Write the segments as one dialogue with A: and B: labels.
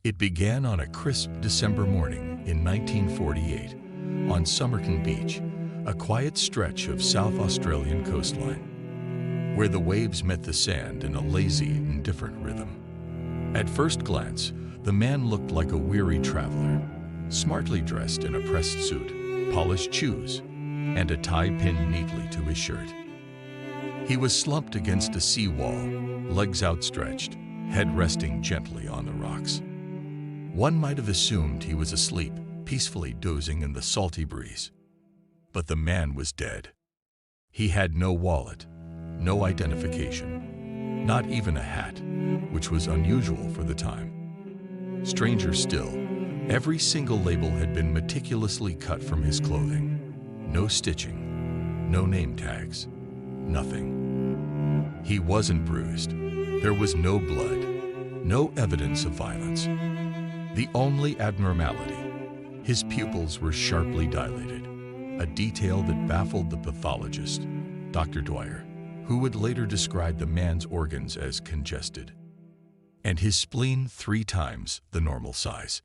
A: It began on a crisp December morning in 1948 on Somerton Beach, a quiet stretch of South Australian coastline, where the waves met the sand in a lazy, indifferent rhythm. At first glance, the man looked like a weary traveler, smartly dressed in a pressed suit, polished shoes, and a tie pinned neatly to his shirt. He was slumped against a seawall, legs outstretched, head resting gently on the rocks. One might have assumed he was asleep, peacefully dozing in the salty breeze. But the man was dead. He had no wallet, no identification, not even a hat, which was unusual for the time. Stranger still, every single label had been meticulously cut from his clothing. No stitching, no name tags, nothing. He wasn't bruised. There was no blood, no evidence of violence. The only abnormality, his pupils were sharply dilated, a detail that baffled the pathologist, Dr. Dwyer, who would later describe the man's organs as congested, and his spleen 3 times the normal size.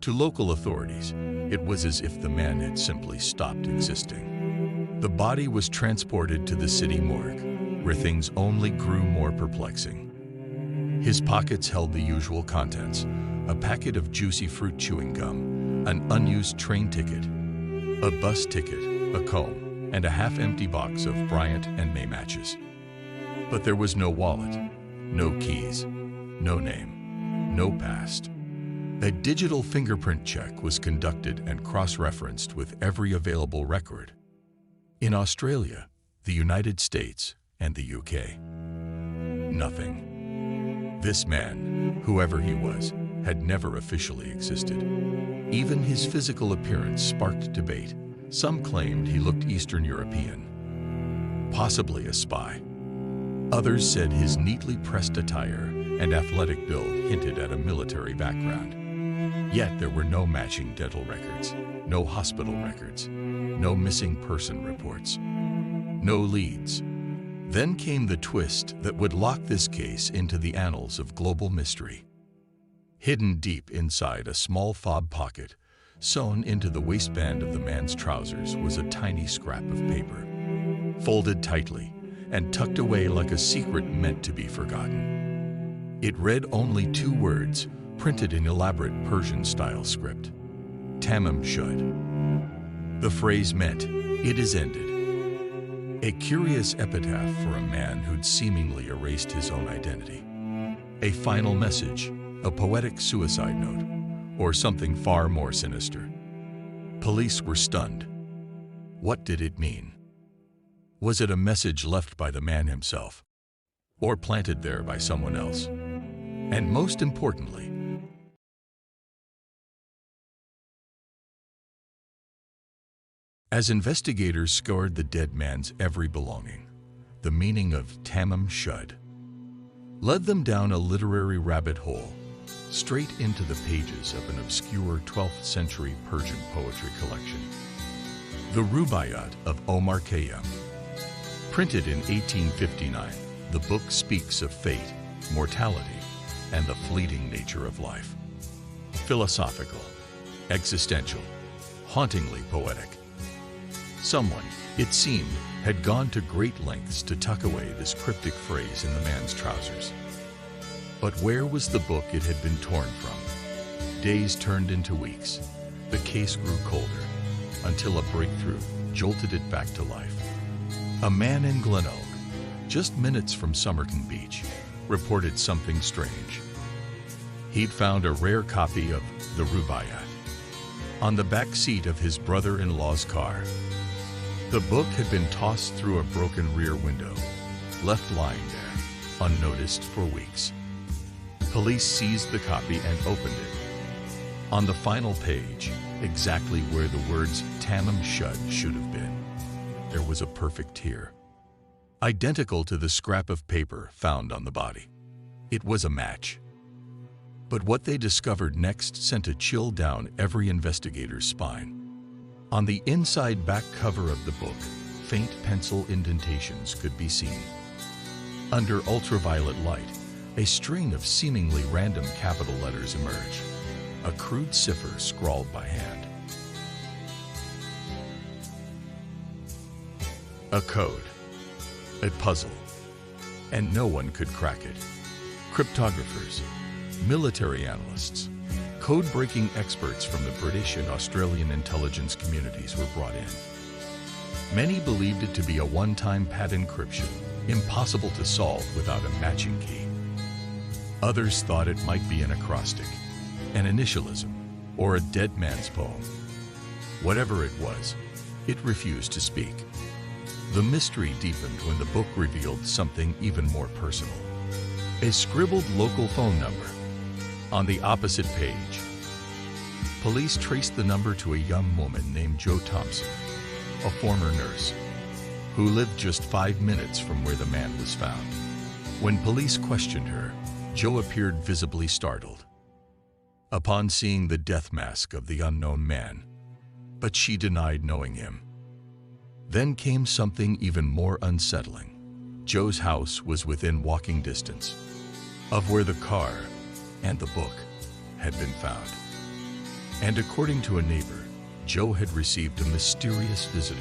A: To local authorities, it was as if the man had simply stopped existing. The body was transported to the city morgue, where things only grew more perplexing. His pockets held the usual contents: a packet of juicy fruit chewing gum, an unused train ticket, a bus ticket, a comb, and a half-empty box of Bryant and May matches. But there was no wallet, no keys, no name, no past. A digital fingerprint check was conducted and cross-referenced with every available record in Australia, the United States, and the UK. Nothing. This man, whoever he was, had never officially existed. Even his physical appearance sparked debate. Some claimed he looked Eastern European, possibly a spy. Others said his neatly pressed attire and athletic build hinted at a military background. Yet there were no matching dental records, no hospital records, no missing person reports, no leads. Then came the twist that would lock this case into the annals of global mystery. Hidden deep inside a small fob pocket, sewn into the waistband of the man's trousers, was a tiny scrap of paper, folded tightly and tucked away like a secret meant to be forgotten. It read only 2 words, printed in elaborate Persian-style script: Tamám Shud. The phrase meant, "It is ended." A curious epitaph for a man who'd seemingly erased his own identity. A final message, a poetic suicide note, or something far more sinister. Police were stunned. What did it mean? Was it a message left by the man himself, or planted there by someone else? And most importantly, as investigators scoured the dead man's every belonging, the meaning of Tamám Shud led them down a literary rabbit hole, straight into the pages of an obscure 12th century Persian poetry collection, the Rubaiyat of Omar Khayyam. Printed in 1859, the book speaks of fate, mortality, and the fleeting nature of life. Philosophical, existential, hauntingly poetic. Someone, it seemed, had gone to great lengths to tuck away this cryptic phrase in the man's trousers. But where was the book it had been torn from? Days turned into weeks. The case grew colder, until a breakthrough jolted it back to life. A man in Glenelg, just minutes from Somerton Beach, reported something strange. He'd found a rare copy of the Rubaiyat on the back seat of his brother-in-law's car. The book had been tossed through a broken rear window, left lying there, unnoticed for weeks. Police seized the copy and opened it. On the final page, exactly where the words Tamám Shud should have been, there was a perfect tear, identical to the scrap of paper found on the body. It was a match. But what they discovered next sent a chill down every investigator's spine. On the inside back cover of the book, faint pencil indentations could be seen. Under ultraviolet light, A string of seemingly random capital letters emerge, a crude cipher scrawled by hand. A code, a puzzle, and no one could crack it. Cryptographers, military analysts, code-breaking experts from the British and Australian intelligence communities were brought in. Many believed it to be a one-time pad encryption, impossible to solve without a matching key. Others thought it might be an acrostic, an initialism, or a dead man's poem. Whatever it was, it refused to speak. The mystery deepened when the book revealed something even more personal. A scribbled local phone number. On the opposite page, police traced the number to a young woman named Jo Thompson, a former nurse, who lived just 5 minutes from where the man was found. When police questioned her, Jo appeared visibly startled upon seeing the death mask of the unknown man, but she denied knowing him. Then came something even more unsettling. Jo's house was within walking distance of where the car and the book had been found. And according to a neighbor, Jo had received a mysterious visitor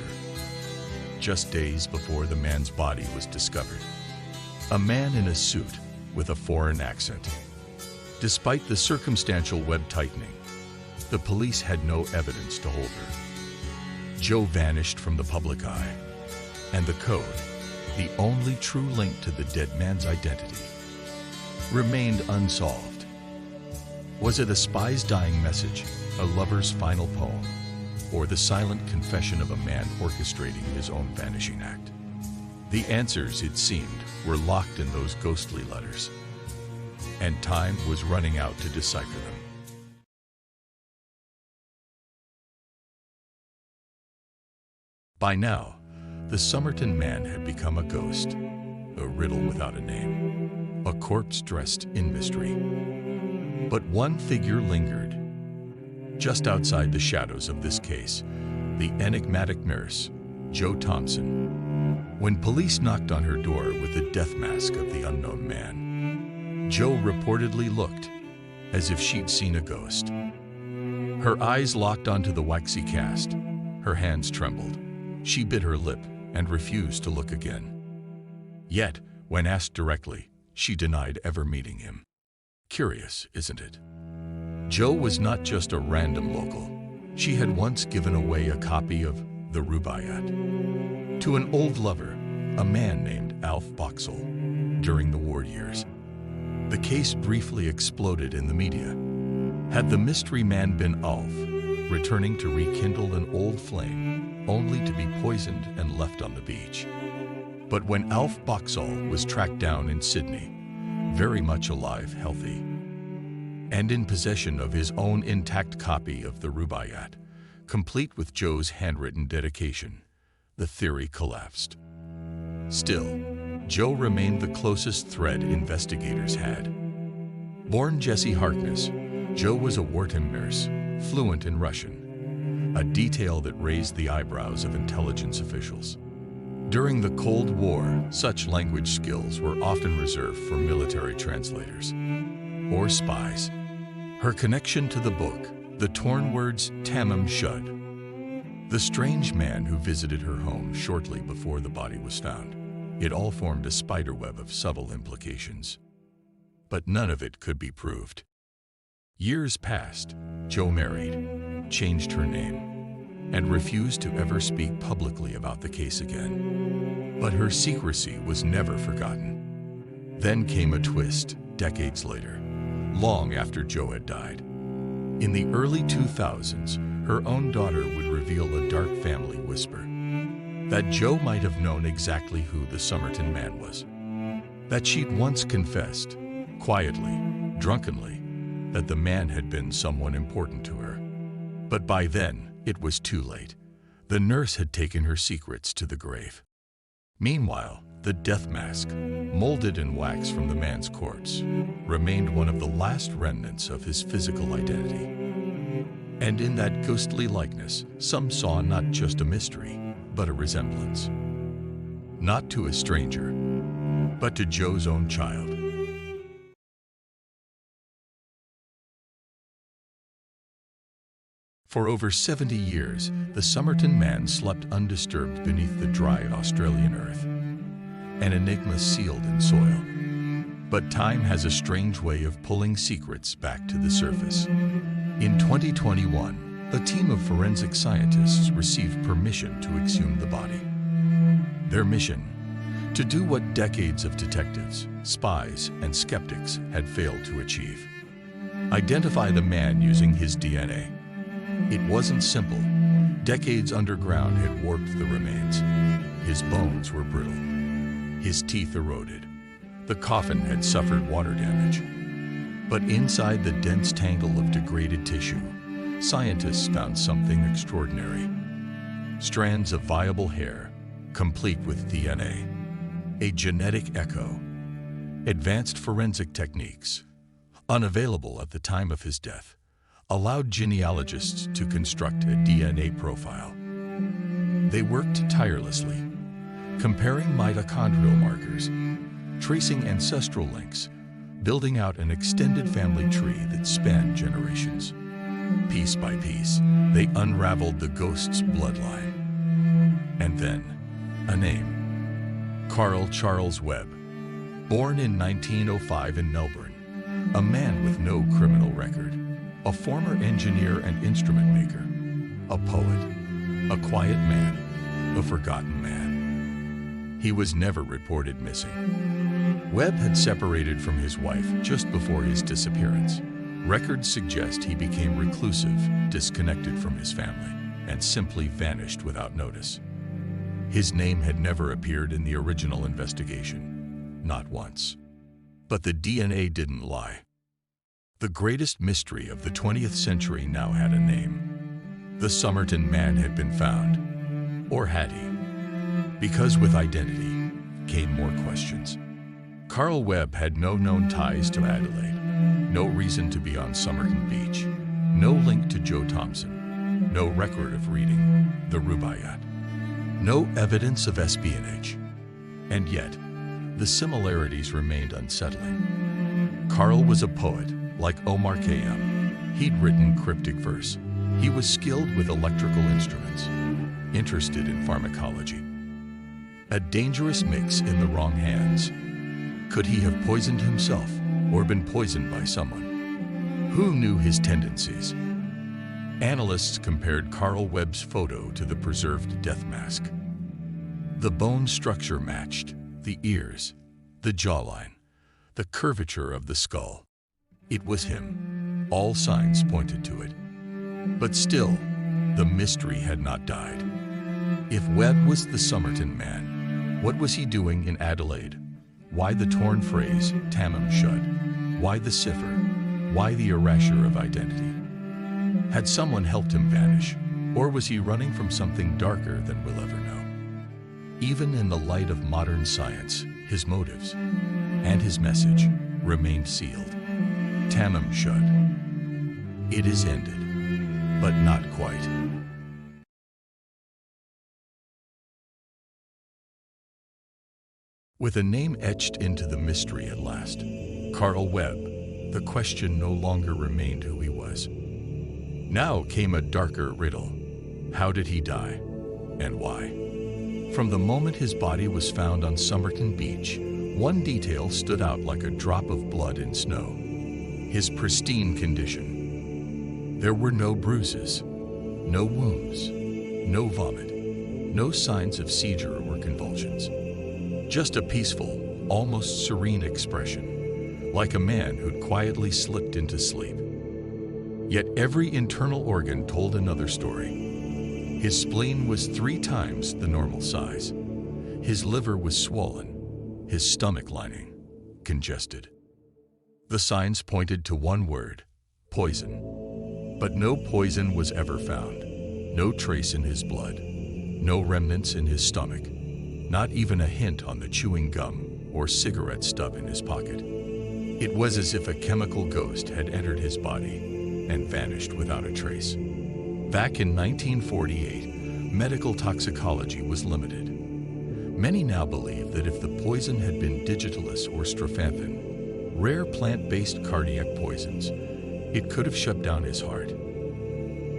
A: just days before the man's body was discovered. A man in a suit with a foreign accent. Despite the circumstantial web tightening, the police had no evidence to hold her. Jo vanished from the public eye, and the code, the only true link to the dead man's identity, remained unsolved. Was it a spy's dying message, a lover's final poem, or the silent confession of a man orchestrating his own vanishing act? The answers, it seemed, were locked in those ghostly letters, and time was running out to decipher them. By now, the Somerton Man had become a ghost, a riddle without a name, a corpse dressed in mystery. But one figure lingered, just outside the shadows of this case, the enigmatic nurse, Jo Thompson. When police knocked on her door with the death mask of the unknown man, Jo reportedly looked as if she'd seen a ghost. Her eyes locked onto the waxy cast, her hands trembled. She bit her lip and refused to look again. Yet, when asked directly, she denied ever meeting him. Curious, isn't it? Jo was not just a random local. She had once given away a copy of The Rubaiyat to an old lover, a man named Alf Boxall, during the war years. The case briefly exploded in the media. Had the mystery man been Alf, returning to rekindle an old flame, only to be poisoned and left on the beach? But when Alf Boxall was tracked down in Sydney, very much alive, healthy, and in possession of his own intact copy of the Rubaiyat, complete with Jo's handwritten dedication, the theory collapsed. Still, Jo remained the closest thread investigators had. Born Jessie Harkness, Jo was a wartime nurse, fluent in Russian, a detail that raised the eyebrows of intelligence officials. During the Cold War, such language skills were often reserved for military translators or spies. Her connection to the book, the torn words Tamám Shud, the strange man who visited her home shortly before the body was found, it all formed a spiderweb of subtle implications. But none of it could be proved. Years passed. Jo married, changed her name, and refused to ever speak publicly about the case again. But her secrecy was never forgotten. Then came a twist, decades later, long after Jo had died. In the early 2000s, her own daughter would reveal a dark family whisper that Jo might have known exactly who the Somerton Man was. That she'd once confessed, quietly, drunkenly, that the man had been someone important to her. But by then, it was too late. The nurse had taken her secrets to the grave. Meanwhile, the death mask, molded in wax from the man's corpse, remained one of the last remnants of his physical identity. And in that ghostly likeness, some saw not just a mystery, but a resemblance. Not to a stranger, but to Jo's own child. For over 70 years, the Somerton Man slept undisturbed beneath the dry Australian earth, an enigma sealed in soil. But time has a strange way of pulling secrets back to the surface. In 2021, a team of forensic scientists received permission to exhume the body. Their mission? To do what decades of detectives, spies, and skeptics had failed to achieve. Identify the man using his DNA. It wasn't simple. Decades underground had warped the remains. His bones were brittle. His teeth eroded. The coffin had suffered water damage. But inside the dense tangle of degraded tissue, scientists found something extraordinary. Strands of viable hair, complete with DNA. A genetic echo. Advanced forensic techniques, unavailable at the time of his death, allowed genealogists to construct a DNA profile. They worked tirelessly, comparing mitochondrial markers, tracing ancestral links, building out an extended family tree that spanned generations. Piece by piece, they unraveled the ghost's bloodline. And then, a name. Carl Charles Webb, born in 1905 in Melbourne, a man with no criminal record, a former engineer and instrument maker, a poet, a quiet man, a forgotten man. He was never reported missing. Webb had separated from his wife just before his disappearance. Records suggest he became reclusive, disconnected from his family, and simply vanished without notice. His name had never appeared in the original investigation, not once. But the DNA didn't lie. The greatest mystery of the 20th century now had a name. The Somerton Man had been found. Or had he? Because with identity came more questions. Carl Webb had no known ties to Adelaide, no reason to be on Somerton Beach, no link to Joe Thompson, no record of reading the Rubaiyat, no evidence of espionage. And yet, the similarities remained unsettling. Carl was a poet, like Omar Khayyam. He'd written cryptic verse. He was skilled with electrical instruments, interested in pharmacology. A dangerous mix in the wrong hands. Could he have poisoned himself or been poisoned by someone? Who knew his tendencies? Analysts compared Carl Webb's photo to the preserved death mask. The bone structure matched, the ears, the jawline, the curvature of the skull. It was him. All signs pointed to it. But still, the mystery had not died. If Webb was the Somerton Man, what was he doing in Adelaide? Why the torn phrase, Tamám Shud? Why the cipher? Why the erasure of identity? Had someone helped him vanish, or was he running from something darker than we'll ever know? Even in the light of modern science, his motives and his message remained sealed. Tamám Shud. It is ended, but not quite. With a name etched into the mystery at last, Carl Webb, the question no longer remained who he was. Now came a darker riddle. How did he die, and why? From the moment his body was found on Somerton Beach, one detail stood out like a drop of blood in snow. His pristine condition. There were no bruises, no wounds, no vomit, no signs of seizure or convulsions. Just a peaceful, almost serene expression, like a man who'd quietly slipped into sleep. Yet every internal organ told another story. His spleen was 3 times the normal size. His liver was swollen, his stomach lining congested. The signs pointed to one word: poison. But no poison was ever found. No trace in his blood. No remnants in his stomach. Not even a hint on the chewing gum or cigarette stub in his pocket. It was as if a chemical ghost had entered his body and vanished without a trace. Back in 1948, medical toxicology was limited. Many now believe that if the poison had been digitalis or strophanthine, rare plant-based cardiac poisons, it could have shut down his heart.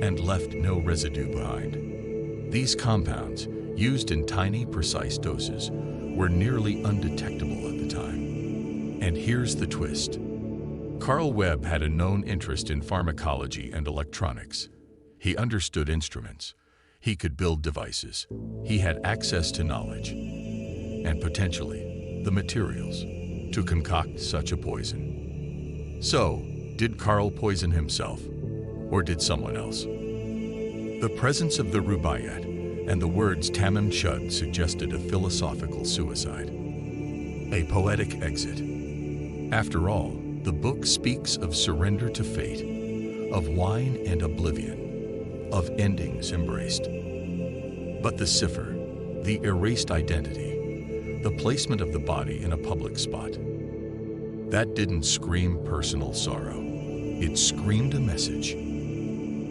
A: and left no residue behind. These compounds, used in tiny, precise doses, were nearly undetectable at the time. And here's the twist. Carl Webb had a known interest in pharmacology and electronics. He understood instruments. He could build devices. He had access to knowledge and potentially the materials to concoct such a poison. So, did Carl poison himself, or did someone else? The presence of the rubaiyat and the words Tamám Shud suggested a philosophical suicide, a poetic exit. After all, the book speaks of surrender to fate, of wine and oblivion, of endings embraced. But the cipher, the erased identity, the placement of the body in a public spot, that didn't scream personal sorrow. It screamed a message.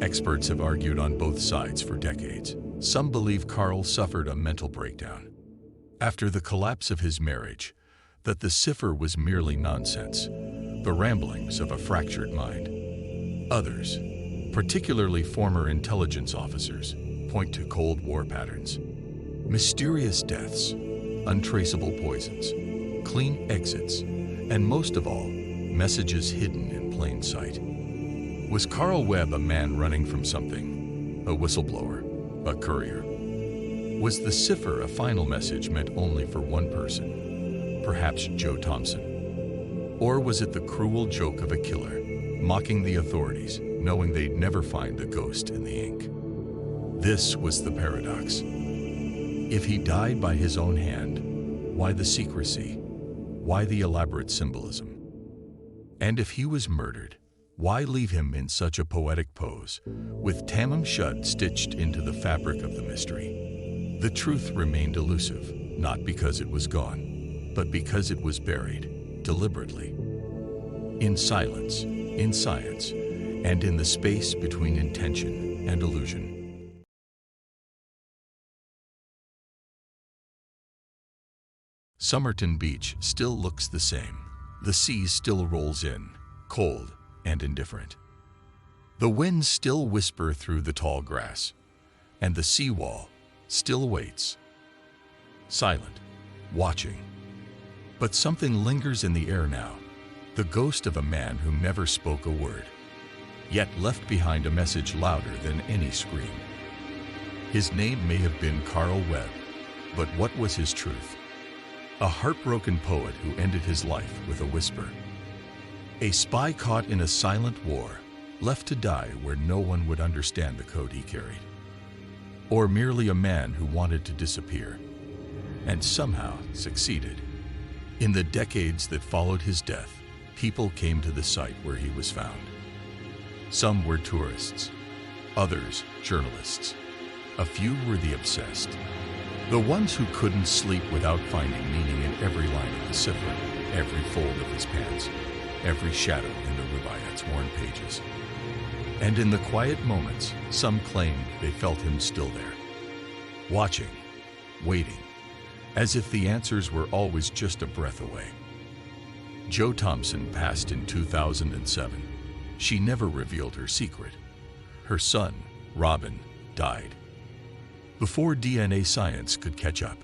A: Experts have argued on both sides for decades. Some believe Carl suffered a mental breakdown after the collapse of his marriage, that the cipher was merely nonsense, the ramblings of a fractured mind. Others, particularly former intelligence officers, point to Cold War patterns, mysterious deaths, untraceable poisons, clean exits, and most of all, messages hidden in plain sight. Was Carl Webb a man running from something, a whistleblower, a courier? Was the cipher a final message meant only for one person, perhaps Joe Thompson? Or was it the cruel joke of a killer, mocking the authorities, knowing they'd never find the ghost in the ink? This was the paradox. If he died by his own hand, why the secrecy? Why the elaborate symbolism? And if he was murdered, why leave him in such a poetic pose, with Tamám Shud stitched into the fabric of the mystery? The truth remained elusive, not because it was gone, but because it was buried, deliberately. In silence, in science, and in the space between intention and illusion. Somerton Beach still looks the same. The sea still rolls in, cold and indifferent. The winds still whisper through the tall grass, and the seawall still waits, silent, watching. But something lingers in the air now, the ghost of a man who never spoke a word, yet left behind a message louder than any scream. His name may have been Carl Webb, but what was his truth? A heartbroken poet who ended his life with a whisper. A spy caught in a silent war, left to die where no one would understand the code he carried. Or merely a man who wanted to disappear, and somehow succeeded. In the decades that followed his death, people came to the site where he was found. Some were tourists, others journalists. A few were the obsessed. The ones who couldn't sleep without finding meaning in every line of the cipher, every fold of his pants, every shadow in the rubaiyat's worn pages. And in the quiet moments, some claimed they felt him still there, watching, waiting, as if the answers were always just a breath away. Joe Thompson passed in 2007. She never revealed her secret. Her son, Robin, died before DNA science could catch up.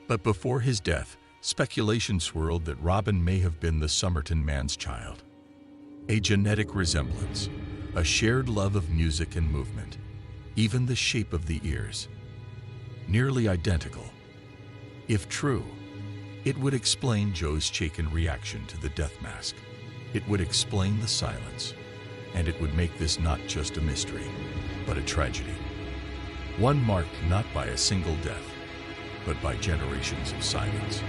A: But before his death, speculation swirled that Robin may have been the Somerton Man's child. A genetic resemblance, a shared love of music and movement, even the shape of the ears. Nearly identical. If true, it would explain Joe's shaken reaction to the death mask. It would explain the silence, and it would make this not just a mystery, but a tragedy. One marked not by a single death, but by generations of silence.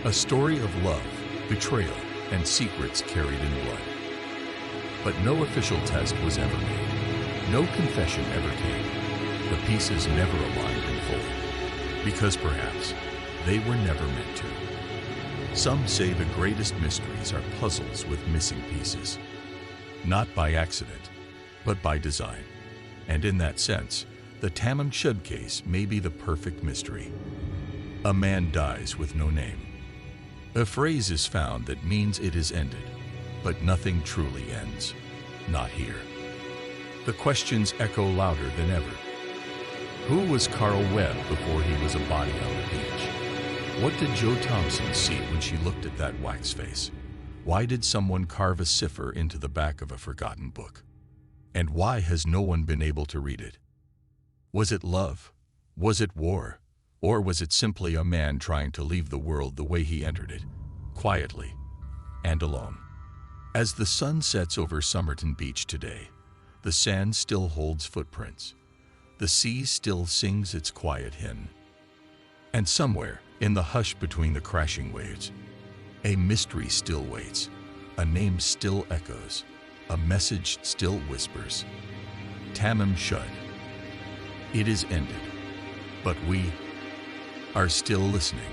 A: A story of love, betrayal, and secrets carried in blood. But no official test was ever made. No confession ever came. The pieces never aligned in full, because perhaps they were never meant to. Some say the greatest mysteries are puzzles with missing pieces. Not by accident, but by design. And in that sense, the Tamám Shud case may be the perfect mystery. A man dies with no name. A phrase is found that means it is ended, but nothing truly ends. Not here. The questions echo louder than ever. Who was Carl Webb before he was a body on the beach? What did Jo Thompson see when she looked at that wax face? Why did someone carve a cipher into the back of a forgotten book? And why has no one been able to read it? Was it love? Was it war? Or was it simply a man trying to leave the world the way he entered it, quietly and alone? As the sun sets over Somerton Beach today, the sand still holds footprints. The sea still sings its quiet hymn. And somewhere, in the hush between the crashing waves, a mystery still waits, a name still echoes, a message still whispers. Tamám Shud. It is ended, but we are still listening.